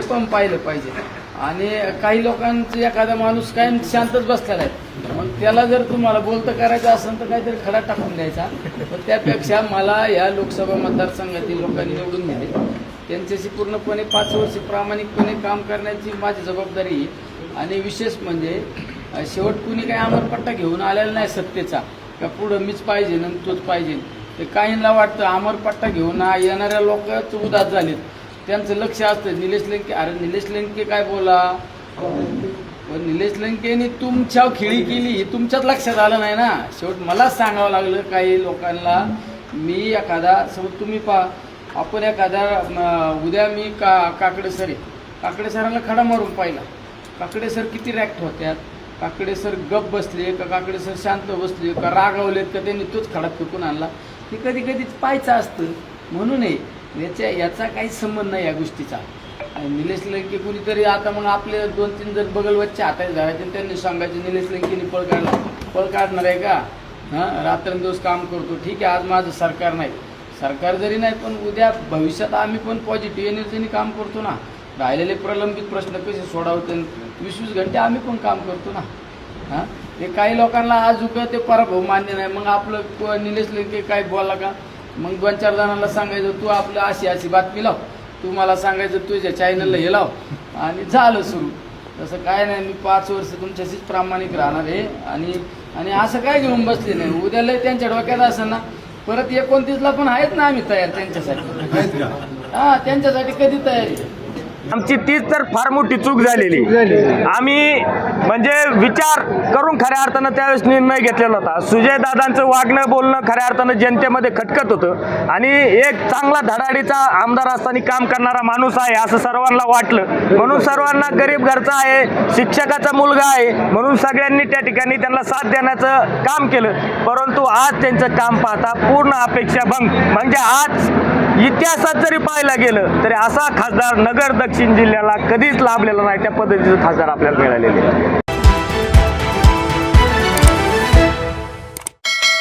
पण पाहिलं पाहिजे. आणि काही लोकांचं एखादा माणूस कायम शांतच बसलेला आहे, मग त्याला जर तुम्हाला बोलतं करायचं असेल तर काहीतरी खडा टाकून द्यायचा. पण त्यापेक्षा मला या लोकसभा मतदारसंघातील लोकांनी निवडून दिले, त्यांच्याशी पूर्णपणे 5 वर्ष प्रामाणिकपणे काम करण्याची माझी जबाबदारी आहे. आणि विशेष म्हणजे शेवट कुणी काही अमरपट्टा घेऊन आलेला नाही सत्तेचा, का पुढं मीच पाहिजे आणि तोच पाहिजे. ते काहींना वाटतं अमरपट्टा घेऊन येणाऱ्या लोकच उदास झालेत, त्यांचं लक्ष असतं निलेश लंके. अरे निलेश लंके काय बोला, पण निलेश लंकेनी तुमच्या खिळी केली हे तुमच्याच लक्षात आलं नाही ना. शेवट मलाच सांगावं लागलं काही लोकांना. मी एखादा समज तुम्ही आपण एखादा उद्या मी काकडे सर आहे, काकडे सरांना खडा मारून पाहिला, काकडे सर किती रॅक्ट होत्यात, काकडे सर गप बसले का काकडे सर शांत बसले का रागावलेत का त्यांनी तोच खडा फेकून आणला, हे कधी कधीच पाहायचं असतं. म्हणून याचा काही संबंध नाही या गोष्टीचा. निलेश लंके कुणीतरी आता मग आपले 2-3 जण बगलवच्चे हाताने धरायचे त्यांनी सांगायचे निलेश लंकेनी पळ काढणार आहे का, हां रात्रंदिवस काम करतो. ठीक आहे, आज माझं सरकार नाही, सरकार जरी नाही पण उद्या भविष्यात आम्ही पण पॉझिटिव्ह एनर्जीने काम करतो ना. राहिलेले प्रलंबित प्रश्न कसे सोडवते 20-20 घंटे आम्ही पण काम करतो ना. हां ते काही लोकांना आज ते पराभव मान्य नाही. मग आपलं निलेश लंके काय बोलला का, मग 2-4 जणांना सांगायचं तू आपलं अशी बातमी लाव, तू मला सांगायचं तुझ्या चॅनलला हे लाव, आणि झालं सुरू. तसं काय नाही, मी 5 वर्ष तुमच्याशीच प्रामाणिक राहणार आहे. आणि असं काय घेऊन बसले नाही. उद्याला त्यांच्या डोक्यात असं ना परत 29ला पण आहेत ना आम्ही तयार त्यांच्यासाठी. हां त्यांच्यासाठी कधी तयारी. आमची तीच तर फार मोठी चूक झालेली. आम्ही म्हणजे विचार करून खऱ्या अर्थानं त्यावेळेस निर्णय घेतलेला होता. सुजय दादांचं वागणं बोलणं खऱ्या अर्थानं जनतेमध्ये खटकत होतं, आणि एक चांगला धडाडीचा आमदार असताना काम करणारा माणूस आहे असं सर्वांना वाटलं. म्हणून सर्वांना गरीब घरचा आहे, शिक्षकाचा मुलगा आहे म्हणून सगळ्यांनी त्या ठिकाणी त्यांना साथ देण्याचं काम केलं. परंतु आज त्यांचं काम पाहता पूर्ण अपेक्षा भंग. म्हणजे आज इतिहासात जरी पाहायला गेलं तरी असा खासदार नगर दक्षिण जिल्ह्याला कधीच लाभलेला नाही. त्या पद्धतीचं खासदार आपल्याला मिळालेले आहे.